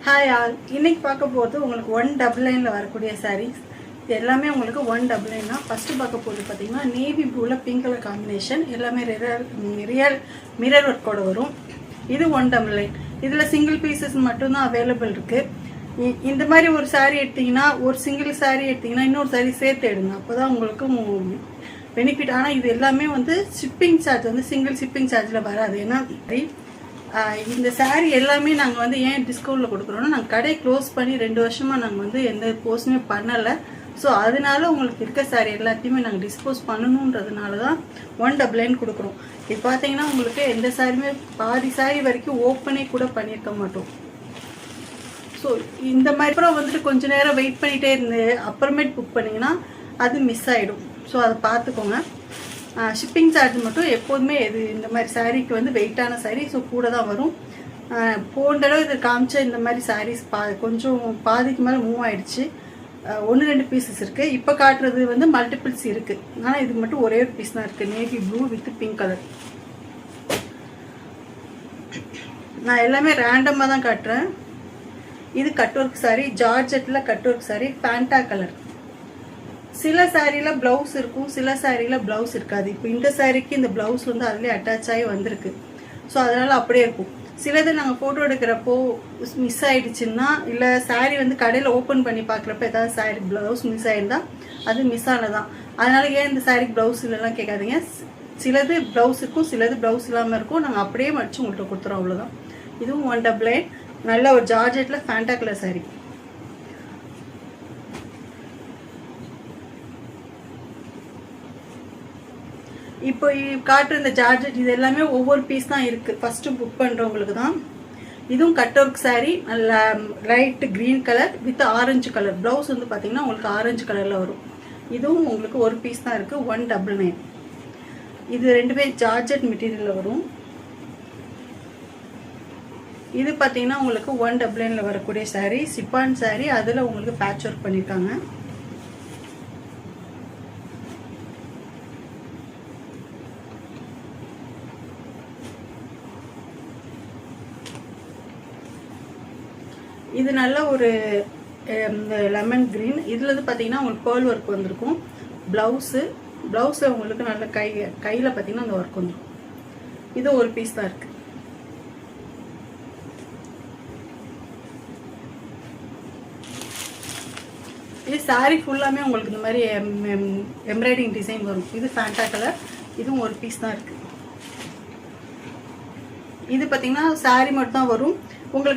Hi all, இன்னைக்கு பார்க்க போகிறது உங்களுக்கு 199 வரக்கூடிய சாரீஸ். இது எல்லாமே உங்களுக்கு 199 தான். ஃபஸ்ட்டு பார்க்க போகிறது பார்த்தீங்கன்னா நேவி ப்ளூவில் பிங்க் கலர் காம்பினேஷன், எல்லாமே ரியல் மிரர் ஒர்க்கோட வரும். இது 199. இதில் சிங்கிள் பீசஸ் மட்டும்தான் அவைலபிள் இருக்குது. இந்த மாதிரி ஒரு சாரீ எடுத்திங்கன்னா, ஒரு சிங்கிள் சாரீ எடுத்திங்கன்னா இன்னொரு சாரீ சேர்த்து எடுங்க, அப்போ தான் உங்களுக்கு பெனிஃபிட். ஆனால் இது எல்லாமே வந்து ஷிப்பிங் சார்ஜ் வந்து சிங்கிள் ஷிப்பிங் சார்ஜில் வராது. ஏன்னா இந்த சாரீ எல்லாமே நாங்கள் வந்து ஏன் டிஸ்கவுண்ட்டில் கொடுக்குறோன்னா, நாங்கள் கடை க்ளோஸ் பண்ணி 2 வருஷமாக நாங்கள் வந்து எந்த போஸ்ட்டுமே பண்ணலை. ஸோ அதனால உங்களுக்கு இருக்க சாரீ எல்லாத்தையுமே நாங்கள் டிஸ்போஸ் பண்ணணுன்றதுனால தான் 199 கொடுக்குறோம். இது பார்த்தீங்கன்னா உங்களுக்கு எந்த சாரியுமே பாதி சாரீ வரைக்கும் ஓப்பனே கூட பண்ணியிருக்க மாட்டோம். ஸோ இந்த மாதிரி அப்புறம் வந்துட்டு கொஞ்சம் நேரம் வெயிட் பண்ணிகிட்டே இருந்து அப்புறமேட்டு புக் பண்ணிங்கன்னா அது மிஸ் ஆகிடும். ஸோ அதை பார்த்துக்கோங்க. ஷிப்பிங் சார்ஜ் மட்டும் எப்போதுமே இது இந்த மாதிரி சாரீக்கு வந்து வெயிட்டான சாரீ, ஸோ கூட தான் வரும். போன தடவை இது காமிச்ச இந்த மாதிரி சாரீஸ் கொஞ்சம் பாதிக்கு மேலே மூவ் ஆகிடுச்சு. 1-2 பீசஸ் இருக்குது. இப்போ காட்டுறது வந்து மல்டிபிள்ஸ் இருக்குது. ஆனால் இது மட்டும் ஒரே ஒரு பீஸ் தான் இருக்குது, navy blue with pink colour. நான் எல்லாமே ரேண்டமாக தான் காட்டுறேன். இது கட் ஒர்க் சாரீ, ஜார்ஜெட்டில் cut work saree, Fanta colour. சில சாரியில் ப்ளவுஸ் இருக்கும், சில சாரியில் ப்ளவுஸ் இருக்காது. இப்போ இந்த சாரீக்கு இந்த ப்ளவுஸ் வந்து அதிலே அட்டாச் ஆகி வந்திருக்கு. ஸோ அதனால் அப்படியே இருக்கும். சிலது நாங்கள் ஃபோட்டோ எடுக்கிறப்போ மிஸ் ஆகிடுச்சுன்னா, இல்லை சாரீ வந்து கடையில் ஓப்பன் பண்ணி பார்க்குறப்ப ஏதாவது சாரீ ப்ளவுஸ் மிஸ் ஆகிருந்தால் அது மிஸ் ஆனதான். அதனால் ஏன் இந்த சாரீக்கு ப்ளவுஸ் இல்லைலாம் கேட்காதீங்க. சிலது ப்ளவுஸ் இருக்கும், சிலது ப்ளவுஸ் இல்லாமல் இருக்கும். நாங்கள் அப்படியே மடித்து உங்கள்கிட்ட கொடுத்துறோம், அவ்வளோதான். இதுவும் 199. நல்ல ஒரு ஜார்ஜெட்டில் ஃபேண்டா கலர் சாரீ. இப்போ காட்டுற இந்த ஜார்ஜெட் இது எல்லாமே ஒவ்வொரு பீஸ் தான் இருக்குது. ஃபஸ்ட்டு புக் பண்ணுறவங்களுக்கு தான். இதுவும் கட் ஒர்க் சாரீ, நல்ல light green colour with orange colour. Blouse வந்து பார்த்தீங்கன்னா உங்களுக்கு ஆரஞ்சு கலரில் வரும். இதுவும் உங்களுக்கு ஒரு பீஸ் தான் இருக்குது, 199. இது ரெண்டுமே ஜார்ஜெட் மெட்டீரியலில் வரும். இது பார்த்தீங்கன்னா உங்களுக்கு 199 வரக்கூடிய சாரீ, சிப்பான் சாரீ. அதில் உங்களுக்கு பேட்ச் ஒர்க் பண்ணியிருக்காங்க. இது நல்ல ஒரு லெமன் க்ரீன். இதில் வந்து பார்த்தீங்கன்னா உங்களுக்கு பேர்ல் ஒர்க் வந்திருக்கும். ப்ளவுஸில் உங்களுக்கு நல்ல கையில் பார்த்தீங்கன்னா அந்த ஒர்க் வந்துடும். இது ஒரு பீஸ் தான் இருக்குது. இது சாரீ ஃபுல்லாமே உங்களுக்கு இந்த மாதிரி எம்ப்ராய்டிங் டிசைன் வரும். இது ஃபேண்டா கலர். இதுவும் ஒரு பீஸ் தான் இருக்குது. இது பார்த்தீங்கன்னா சாரீ மட்டும் தான் வரும் உங்களுக்கு.